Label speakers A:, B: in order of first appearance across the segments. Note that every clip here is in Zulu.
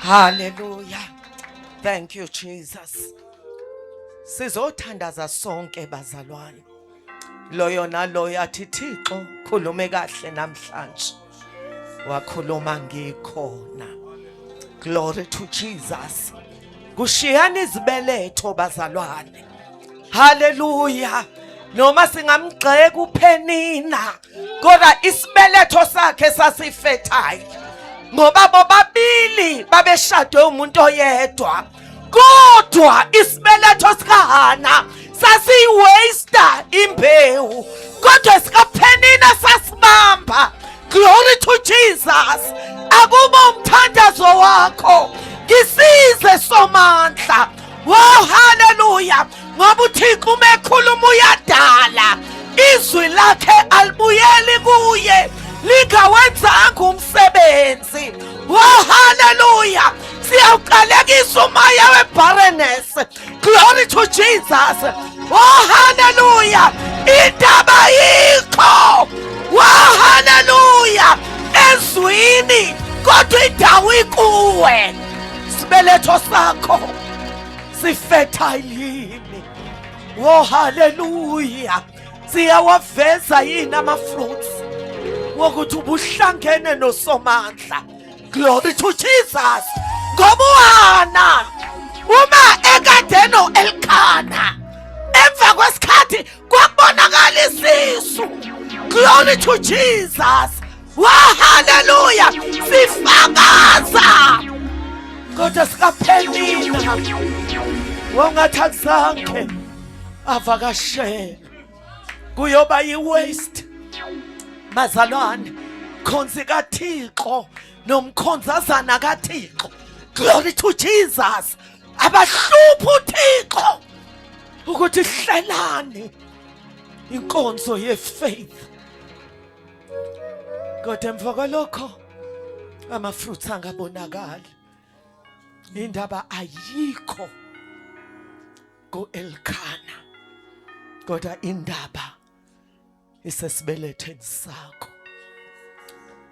A: Hallelujah. Thank you, Jesus. Sizothandaza sonke bazalwane. Loyo naloyo athi Thixo khulume kahle namhlanje. Wakhuluma ngikhona. Glory to Jesus. Kushiyana izibeletho bazalwane. Hallelujah. Noma singamgxeka uPenina, kodwa isibeletho sakhe sasifetile. Ngoba bobabili babeshade umuntu oyedwa. Kodwa isibeletho sikaHana sasiyiwaster imbewu. Kodwa sikaPenina sasibamba. Glory to Jesus. Akubo umthandazo wakho. Ngisize somandla. Wow, hallelujah. Ngoba uThixo umekhuluma uyadala. Izwi lakhe alibuyeli kuye lingawenzanga umsebenzi. Wow, hallelujah. Siyawuqalekisa umoya webarrenness. Glory to Jesus. Oh, hallelujah. Indaba yikho. Wow, hallelujah. Ezwini kodwa indawo ikuwe. Sibeletho sakho sifetile. Oh, hallelujah. Siyawaveza yini ama-fruits wokuthi ubuhlangene nosomandla. Glory to Jesus. Ngoba uHana uma ekade no-Elkana, emva kwesikhathi kwakubonakala isisu. Glory to Jesus. Wow, hallelujah. Sifakaza. Kodwa sikaPenina wongathi akuzange avakashele. Kuyoba yi-waste. Bazalwane, khonzi kaThixo nomkhonzazana kaThixo. Glory to Jesus. Abahlupha uThixo ukuthi hlelane inkonzo ye-faith. Kodwa emva kwalokho ama-fruits angabonakali. Indaba ayikho ku-Elkana, kodwa indaba isesibelethweni sakho.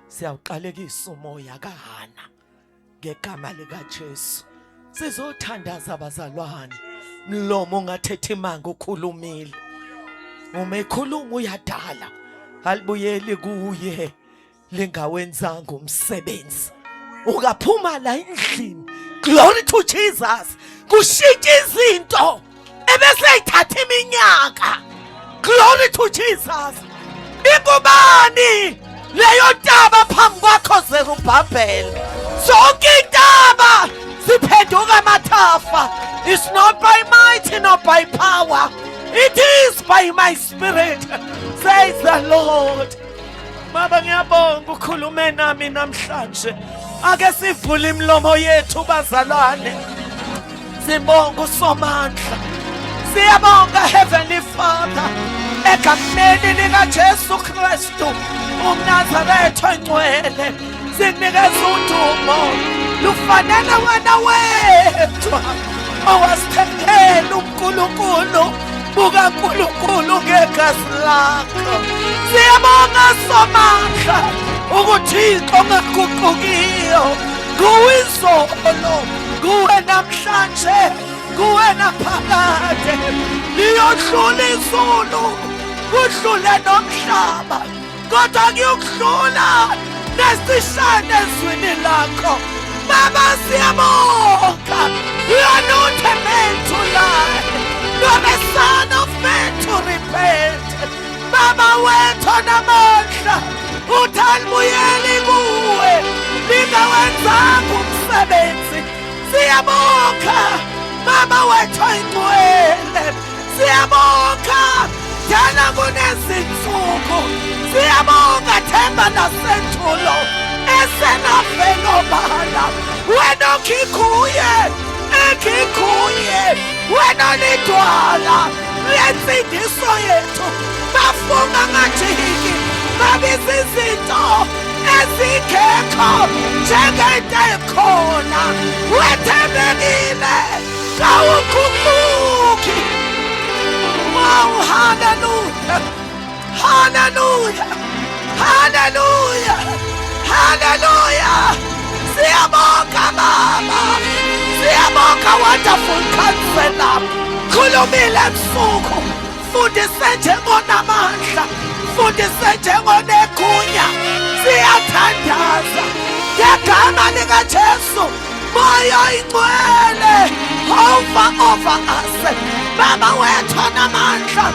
A: Siyawuqalekisa umoya kaHana ngegama likaJesu. Sizothandaza abazalwane. Mlomo ungathetha imanga ukhulumile. Uma ekhuluma uyadala, alibuyeli kuye lingawenzanga umsebenzi. Ungaphuma la endlini. Glory to Jesus. Kushintsha izinto ebese ithatha iminyaka. Glory to Jesus. Ingubani leyo ntaba phambi kwakho Zerubabel? Zonke intaba ziphenduka amathafa. It's not by might nor by power. It is by my spirit, says the Lord. Baba ngiyabonga ukhulume nami namhlanje. Ake sivule imilomo yethu bazalwane. Sibonga uSomandla. Siyabonga Heavenly Father. Egameni likaJesu Kristu uMnazaretha oyingcwele. Sinikeza udumo lufanele wena wedwa owasithembela uNkulunkulu bukaNkulunkulu ngegazi lakho. Siyabonga Somandla uThixo ongaguqukiyo. Nguwe izolo, nguwe namhlanje, nguwe naphakade. Liyodlula izulu, kudlule nomhlaba, kodwa kuyokudlula nesishane ezwini lakho. Baba siyabonga. You are not a man to lie. You are a son of man to repent. Baba wethu namandla uthalibuyeli kuwe lingawenzanga umsebenzi. Siyabonga Baba wethu oyingcwele. Siyabonga jana kunezinsuku. Siyabonga themba nasentulo esenafelo bala. Wena okhikuye ekhikuye. Wena lidwala lensindiso yethu. Bafunga ngajiki babiza izinto ezingekho njengento ekhona. Wethembekile kawukhuphuki. Wow, hallelujah, hallelujah, hallelujah, hallelujah. Siyabonga Baba. wonderful counselor. Khulumile ebusuku, fundise njengonamandla, fundise njengonegunya. Siyathandaza ngegama likaJesu. Moya Oyingcwele, over us. Baba wethu onamandla,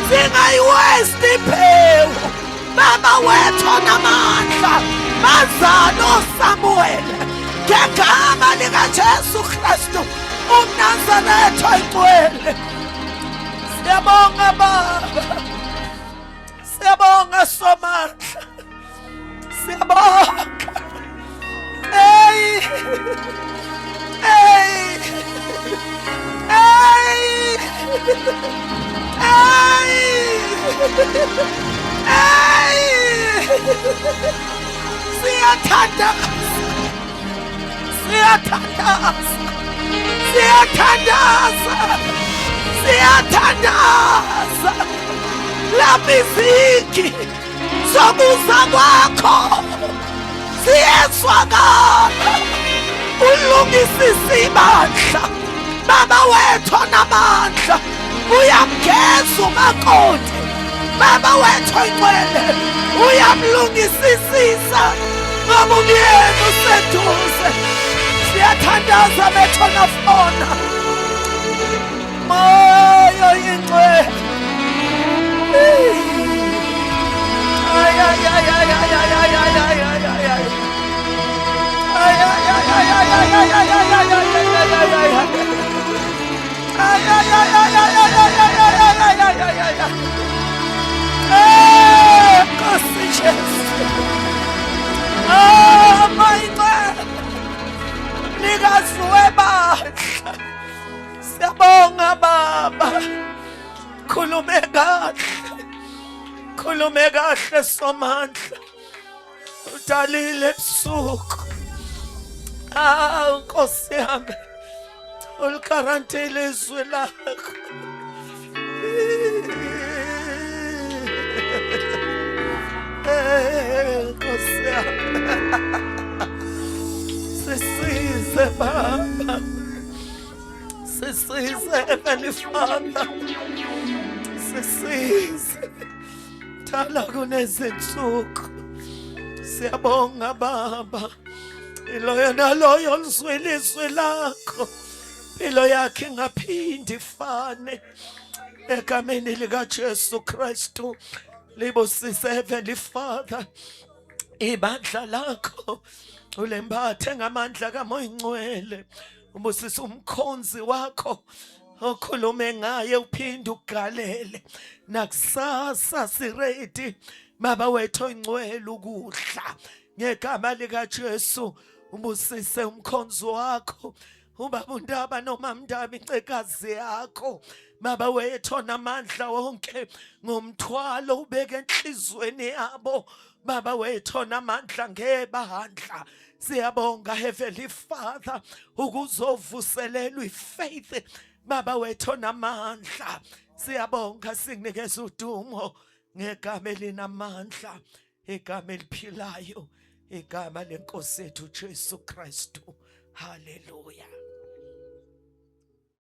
A: singayiwaste impewu. Baba wethu onamandla, bazana oSamuel, ngegama likaJesu Kristu uMnazaretha Oyingcwele. Siyabonga Baba, siyabonga Somandla, siyabonga. Hey, hey, hey, hey, hey. Siyathandaza, siyathandaza, siyathandaza, siyathandaza. Lamiziki zokuza kwakho siyezwakala, ulungisisa ibandla. Baba wethu onamandla, uyamgeza umakoti. Baba wethu Oyingcwele, uyamlungisisisa ngoba umyeni useduze. Siyathandaza bethona fona. Moya Oyingcwele, ay ay ay ay ay ay ay ay ay ay ay ay. Ay ay ay ay ay ay ay ay ay ay ay ay ay ay. Nkosi Jesu, Oyingcwele, Mnikazi webandla, siyabonga Baba. Khulume kahle, khulume kahle Somandla, udalile ebusuku. Nkosi yami, uligarantile izwi lakho. Nkosi yami, sisize Baba, sisize Heavenly Father, sisize. Dala kunezinsuku, siyabonga Baba. Iloyo naloyo olizwile izwi lakho, impilo yakhe ingaphindi ifane. Egameni likaJesu Kristu, libusise Heavenly Father. Ibandla lakho ulembathe ngamandla kaMoya Oyingcwele. Ubusise umkhonzi wakho okhulume ngaye, uphinde ugalele. Nakusasa siredi Baba wethu Oyingcwele ukudla. Ngegama likaJesu ubusise umkhonzi wakho, ubaba uNdaba nomama Ndaba, incekazi yakho. Baba wethu onamandla wonke, ngomthwalo ubeke enhlizweni yabo. Baba wethu onamandla ngebandla, siyabonga Heavenly Father ukuzovuselelwa ifaith. Baba wethu onamandla, siyabonga, sikunikeza udumo ngegama elinamandla, igama eliphilayo, igama lenkosi yethu Jesu Kristu. Hallelujah.